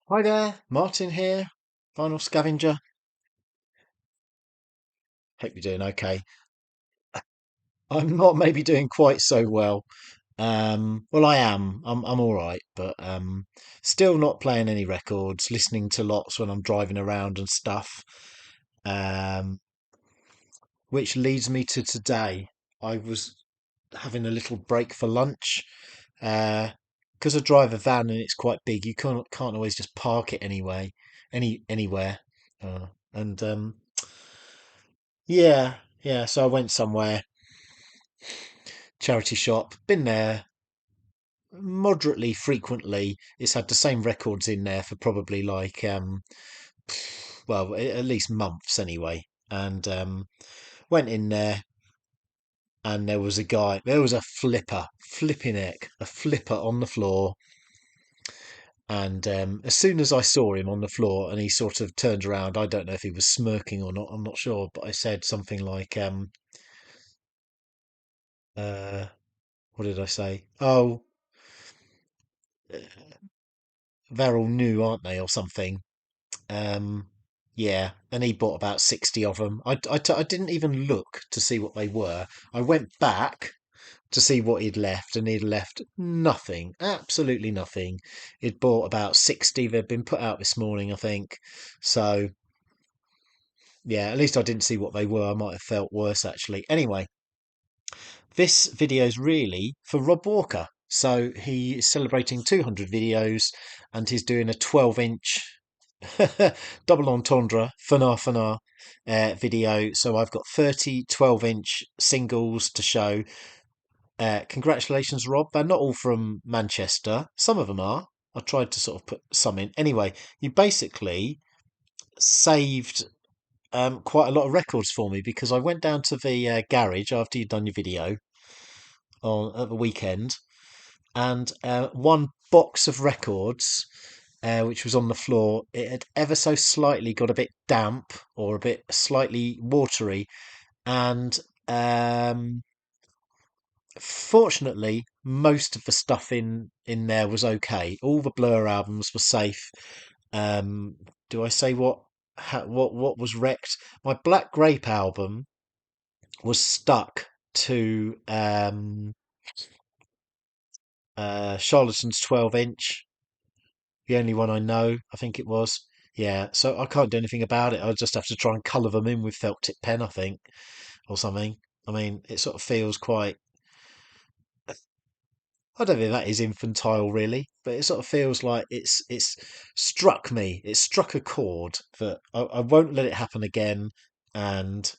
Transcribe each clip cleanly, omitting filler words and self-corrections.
Hi there, Martin here, Final Scavenger. Hope you're doing okay. I'm not maybe doing quite so well. Well, I am. I'm all right, but still not playing any records. Listening to lots when I'm driving around and stuff. Um, which leads me to today. I was having a little break for lunch. Because I drive a van and it's quite big, you can't always just park it anywhere. And Yeah, yeah. So I went somewhere, charity shop, been there moderately frequently. It's had the same records in there for probably like well, at least months anyway. And went in there and there was a flipping heck, a flipper on the floor. And as soon as I saw him on the floor and he sort of turned around, I don't know if he was smirking or not, I'm not sure, but I said something like, uh, what did I say? Oh, they're all new, aren't they, or something? Um, yeah, and he bought about 60 of them. I didn't even look to see what they were. I went back to see what he'd left, and he'd left nothing, absolutely nothing. He'd bought about 60. They'd been put out this morning, I think. So, yeah, at least I didn't see what they were. I might have felt worse, actually. Anyway, this video's really for Rob Walker. So he is celebrating 200 videos and he's doing a 12-inch double entendre, fana video. So I've got 30 12-inch singles to show. Congratulations, Rob. They're not all from Manchester. Some of them are. I tried to sort of put some in. Anyway, you basically saved quite a lot of records for me because I went down to the garage after you'd done your video on at the weekend, and one box of records, which was on the floor, it had ever so slightly got a bit damp or a bit slightly watery, and fortunately, most of the stuff in there was okay. All the Blur albums were safe. Um, do I say what was wrecked? My Black Grape album was stuck to Charlatans 12-inch, the only one I know, I think it was. Yeah, so I can't do anything about it. I'll just have to try and colour them in with felt tip pen, I think, or something. I mean, it sort of feels quite. I don't think that is infantile, really, but it sort of feels like it's struck me. It struck a chord that I won't let it happen again, and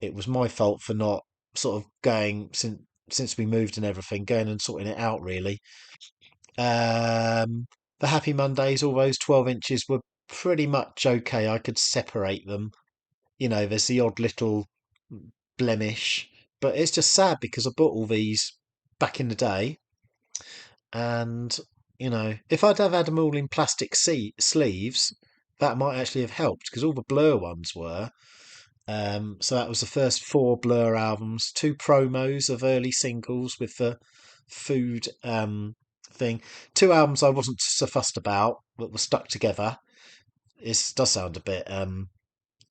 it was my fault for not sort of going since we moved and everything, going and sorting it out, really. The Happy Mondays, all those 12 inches were pretty much okay. I could separate them. There's the odd little blemish, but it's just sad because I bought all these back in the day, and if I'd have had them all in plastic sleeves, that might actually have helped because all the Blur ones were. So that was the first four Blur albums, two promos of early singles with the food thing. Two albums I wasn't so fussed about that were stuck together. It does sound a bit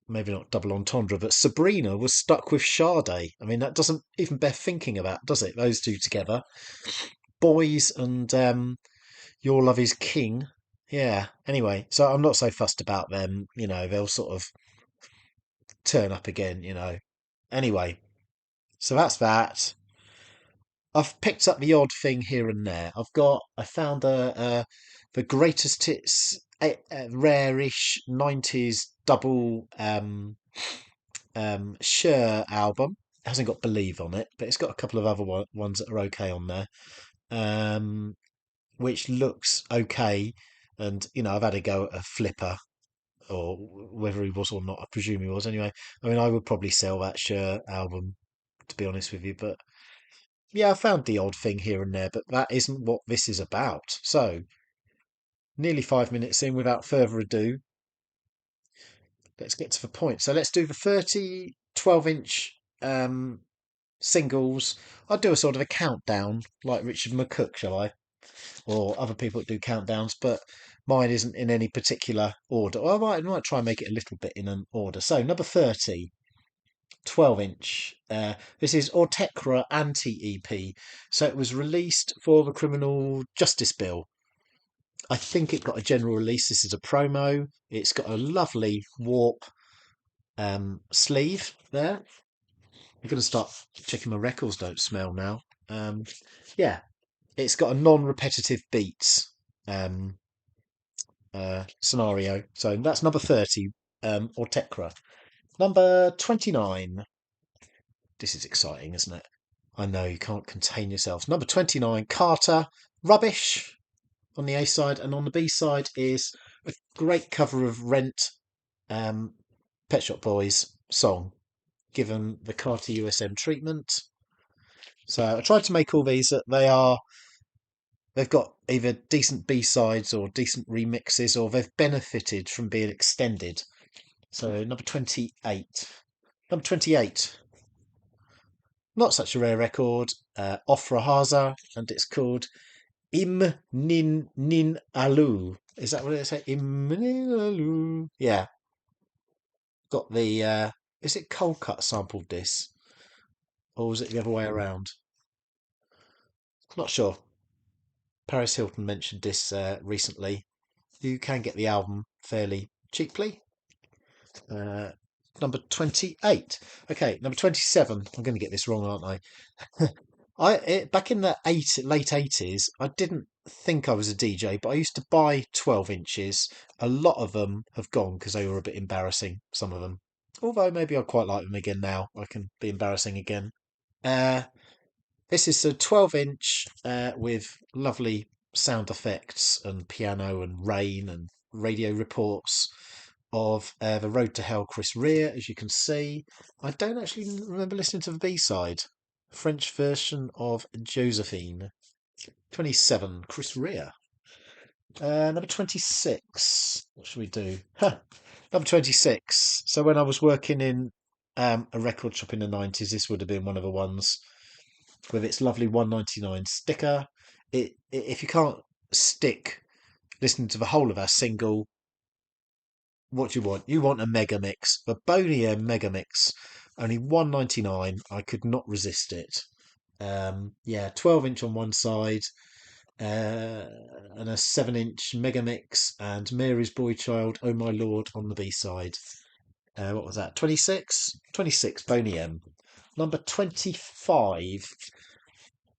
maybe not double entendre, but Sabrina was stuck with Sade. I mean, that doesn't even bear thinking about, does it? Those two together. Boys and Your Love Is King. Yeah. Anyway, so I'm not so fussed about them. They'll sort of turn up again. Anyway, so that's that. I've picked up the odd thing here and there. I found the greatest hits, rare-ish 90s double Sure album. It hasn't got Believe on it, but it's got a couple of other ones that are okay on there, um, which looks okay. And I've had a go at a flipper, or whether he was or not. I presume he was. Anyway, I mean, I would probably sell that Sure album, to be honest with you, but yeah, I found the odd thing here and there, but that isn't what this is about. So, nearly 5 minutes in, without further ado, let's get to the point. So, let's do the 30 12-inch singles. I'll do a sort of a countdown, like Richard McCook, shall I? or other people that do countdowns, but mine isn't in any particular order. Well, I might try and make it a little bit in an order. So number 30, 12-inch. This is Ortecra Anti-EP. So it was released for the Criminal Justice Bill. I think it got a general release. This is a promo. It's got a lovely warp sleeve there. I'm going to start checking my records don't smell now. Yeah, it's got a non-repetitive beats um, scenario. So that's number 30, Ortecra. Number 29. This is exciting, isn't it? I know you can't contain yourselves. Number 29, Carter. Rubbish on the A side, and on the B side is a great cover of Rent, Pet Shop Boys song, given the Carter USM treatment. So I tried to make all these that they've got either decent B sides or decent remixes, or they've benefited from being extended. So number 28. Number 28. Not such a rare record. Ofra Haza, and it's called Im Nin Nin Alu. Is that what it says? Im Nin Alu. Yeah. Got the is it Cold Cut sampled this? Or was it the other way around? Not sure. Paris Hilton mentioned this recently. You can get the album fairly cheaply. Uh, number 28. Okay, number 27. I'm going to get this wrong, aren't I? Back in the late 80s, I didn't think I was a DJ, but I used to buy 12 inches. A lot of them have gone because they were a bit embarrassing, some of them. Although maybe I quite like them again now. I can be embarrassing again. Uh, this is a 12-inch with lovely sound effects and piano and rain and radio reports of The Road to Hell, Chris Rea, as you can see. I don't actually remember listening to the B-side. French version of Josephine. 27, Chris Rea. Number 26. What should we do? Number 26. So when I was working in a record shop in the 90s, this would have been one of the ones with its lovely 1.99 sticker. If you can't stick listening to the whole of our single, what do you want? You want a mega mix, the Boney M mega mix. Only 1.99. I could not resist it. Yeah, 12-inch on one side, and a 7-inch mega mix, and Mary's Boy Child, Oh My Lord on the B side. What was that? 26? 26, Boney M. Number 25,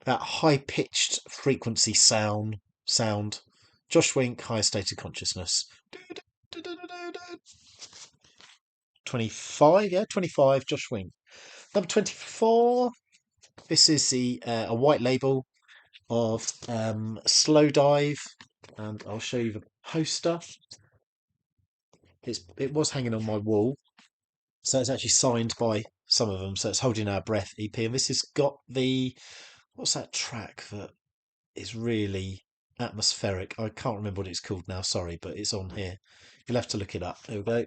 that high pitched frequency sound. Josh Wink, Higher State of Consciousness. 25, yeah, 25, Josh Wink. Number 24, this is a white label of Slow Dive, and I'll show you the poster. It was hanging on my wall, so it's actually signed by some of them. So it's Holding Our Breath EP, and this has got what's that track that is really atmospheric? I can't remember what it's called now. Sorry, but it's on here. You'll have to look it up. There we go.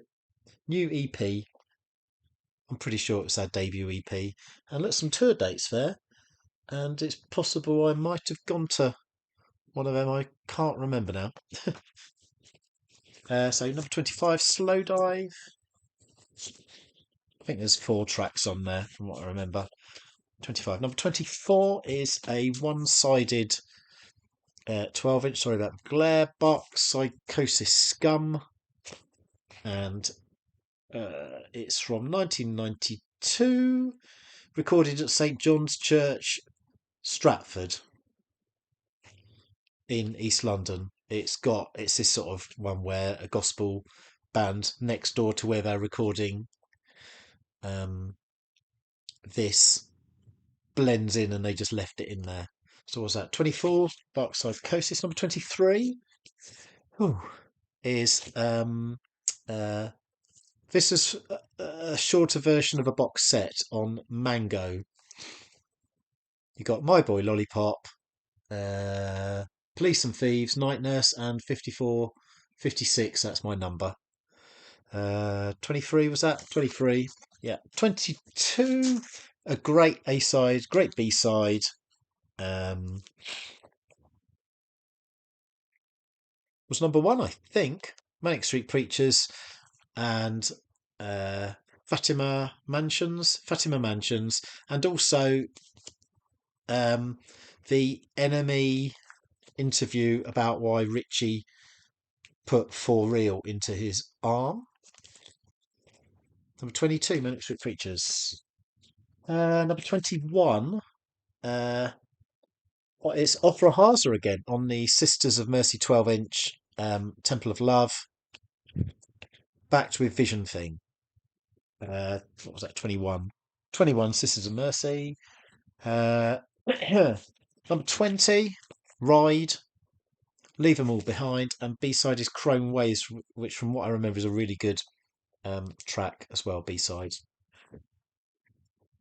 New EP. I'm pretty sure it was our debut EP, and look, some tour dates there. And it's possible I might have gone to one of them. I can't remember now. So number 25, Slow Dive. I think there's 4 tracks on there from what I remember. 25. Number 24 is a one-sided 12-inch. Sorry about the glare. Box Psychosis Scum, and it's from 1992. Recorded at St John's Church, Stratford, in East London. It's this sort of one where a gospel band next door to where they're recording this blends in, and they just left it in there. So what's that? 24, Dark Psychosis. Number 23 is this is a shorter version of a box set on Mango. You got My Boy Lollipop, Police and Thieves, Night Nurse, and 54, 56. That's my number. 23 was that? 23. Yeah. 22. A great A side, great B side. was number one, I think. Manic Street Preachers and uh, Fatima Mansions, and also um, the Enemy interview about why Richie put For Real into his arm. Number 22, Manic Street Preachers. Number 21, it's Opera Hasa again on the Sisters of Mercy 12-inch Temple of Love, backed with Vision thing. What was that? 21. 21 Sisters of Mercy. Uh, number 20, Ride, Leave Them All Behind, and B-side is Chrome Waves, which from what I remember is a really good track as well, B-side.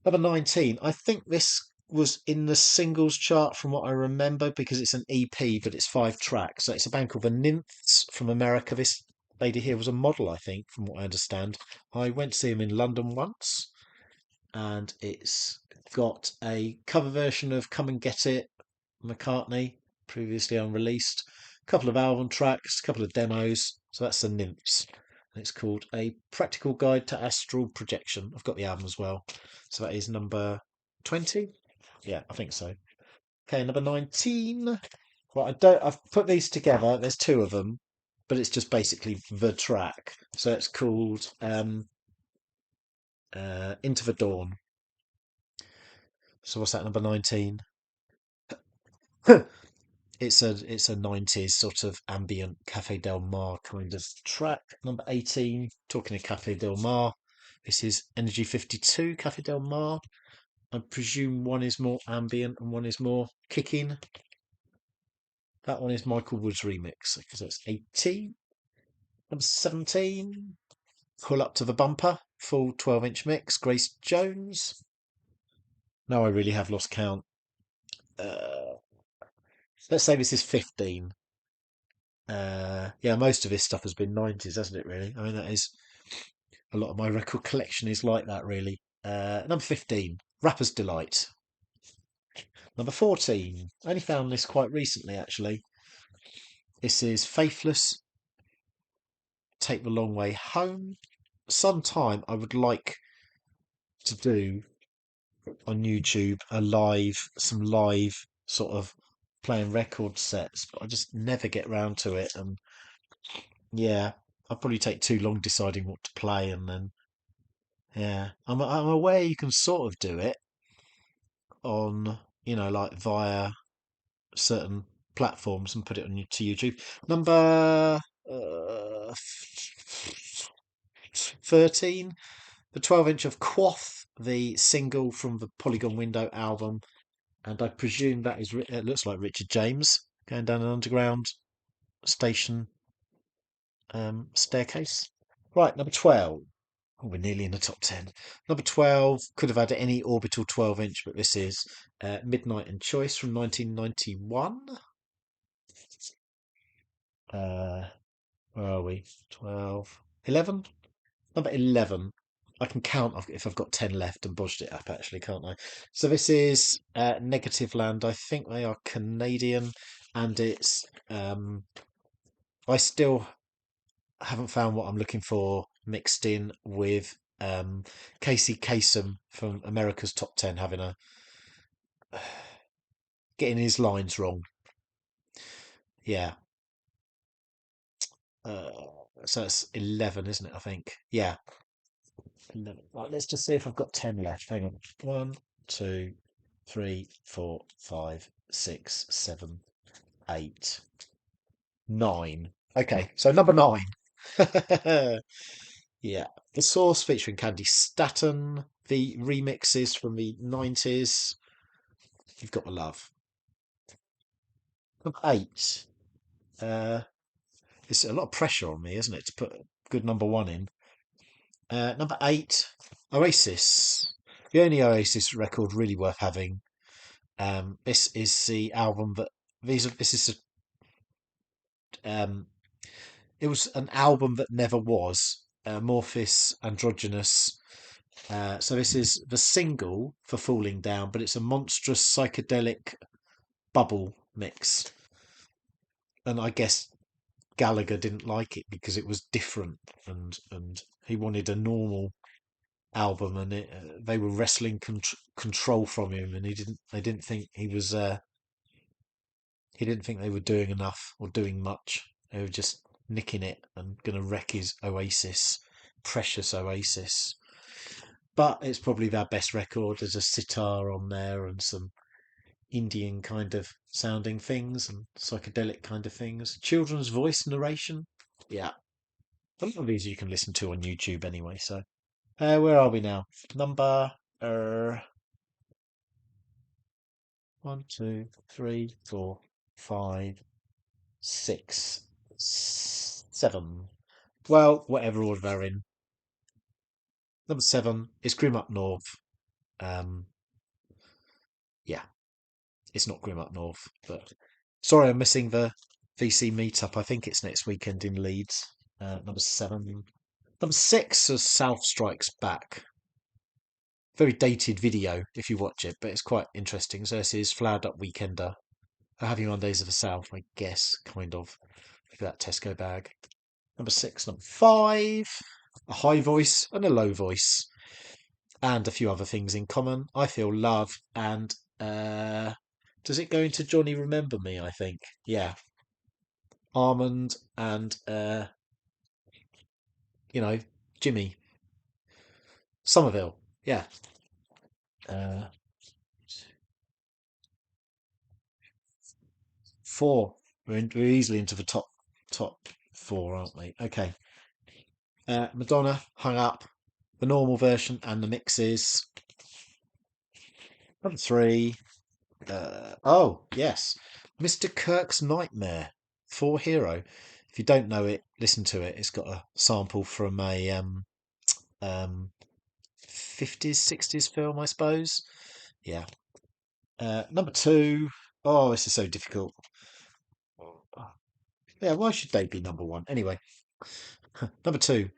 Number 19, I think this was in the singles chart from what I remember because it's an EP, but it's 5 tracks. So it's a band called the Nymphs from America. This lady here was a model, I think, from what I understand. I went to see them in London once, and it's got a cover version of Come and Get It, McCartney, previously unreleased, a couple of album tracks, a couple of demos. So that's the Nymphs. And it's called A Practical Guide to Astral Projection. I've got the album as well. So that is number 20. Yeah, I think so. Okay, number 19. Well, I've put these together. There's 2 of them, but it's just basically the track. So it's called Into the Dawn. So what's that, number 19? It's a 90s sort of ambient Cafe Del Mar kind of track. Number 18, talking of Cafe Del Mar, this is Energy 52 Cafe Del Mar. I presume one is more ambient and one is more kicking. That one is Michael Wood's remix, because that's 18. Number 17, Pull Up to the Bumper, full 12-inch mix, Grace Jones. Now I really have lost count. Uh, let's say this is 15. Yeah, most of this stuff has been 90s, hasn't it, really? I mean, that is a lot of my record collection is like that, really. Number 15, Rapper's Delight. Number 14, I only found this quite recently, actually. This is Faithless, Take the Long Way Home. Sometime I would like to do on YouTube some live sort of playing record sets, but I just never get round to it. And yeah, I'll probably take too long deciding what to play, and then yeah, I'm aware you can sort of do it on, like via certain platforms and put it on to YouTube. Number 13, the 12-inch of Quoth, the single from the Polygon Window album, and I presume that is it looks like Richard James going down an underground station staircase. Right, number 12. Oh, we're nearly in the top 10. Number 12, could have had any orbital 12-inch, but this is Midnight and Choice from 1991. Where are we? 12, 11? Number 11. I can count if I've got 10 left and bodged it up, actually, can't I? So this is Negative Land. I think they are Canadian, and it's. I still haven't found what I'm looking for mixed in with Casey Kasem from America's Top 10 having getting his lines wrong. Yeah. Uh, so it's 11, isn't it? I think. Yeah. 11. Right, let's just see if I've got 10 left. Hang on. 1, 2, 3, 4, 5, 6, 7, 8, 9. Okay, so number 9. Yeah. The Source featuring Candy Staton. The remixes from the 90s. You've got the love. Number 8. It's a lot of pressure on me, isn't it, to put a good number 1 in. Number 8, Oasis. The only Oasis record really worth having. This is the album that this is it was an album that never was. Amorphous, Androgynous. So this is the single for Falling Down, but it's a monstrous psychedelic bubble mix. And I guess Gallagher didn't like it because it was different, and he wanted a normal album, and they were wrestling control from him, and they didn't think he didn't think they were doing enough or doing much. They were just nicking it and going to wreck his Oasis, precious Oasis. But it's probably their best record. There's a sitar on there and some Indian kind of sounding things and psychedelic kind of things. Children's voice narration. Yeah. A lot of these you can listen to on YouTube anyway. So, where are we now? Number one, two, three, four, five, six, seven. Well, whatever order they're in. Number seven is Grim Up North. Um, yeah, it's not Grim Up North, but sorry, I'm missing the VC meetup. I think it's next weekend in Leeds. Number seven. Number six is South Strikes Back. Very dated video if you watch it, but it's quite interesting. So this is Flowered Up Weekender. Happpy Mondays of the South, I guess, kind of. Look at that Tesco bag. Number six. Number five, a high voice and a low voice, and a few other things in common. I Feel Love, and does it go into Johnny Remember Me? I think, yeah. Armand and Jimmy Somerville, yeah. Uh, Four. We're easily into the top four, aren't we? Okay. Madonna, Hung Up, the normal version, and the mixes. Number three. Oh yes, Mr. Kirk's Nightmare for Hero. If you don't know it, listen to it. It's got a sample from a um 50s, 60s film, I suppose. Yeah. Number two. Oh, this is so difficult. Yeah, why should they be number one? Anyway, number two,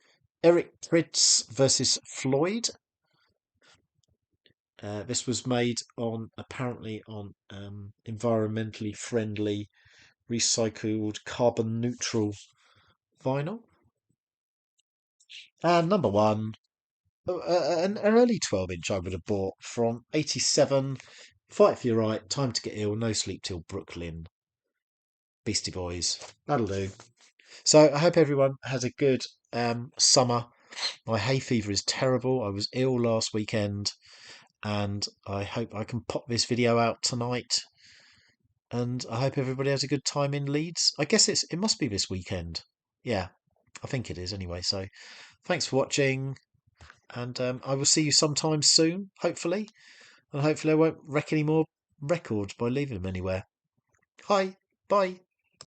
Eric Prydz versus Floyd. This was made on apparently on environmentally friendly, recycled, carbon neutral vinyl. And number one, an early 12-inch I would have bought from 87. Fight for Your Right, Time to Get Ill, No Sleep Till Brooklyn, Beastie Boys. That'll do. So I hope everyone has a good summer. My hay fever is terrible. I was ill last weekend, and I hope I can pop this video out tonight. And I hope everybody has a good time in Leeds. I guess it must be this weekend. Yeah, I think it is anyway. So thanks for watching, and I will see you sometime soon, hopefully. And hopefully I won't wreck any more records by leaving them anywhere. Hi, bye.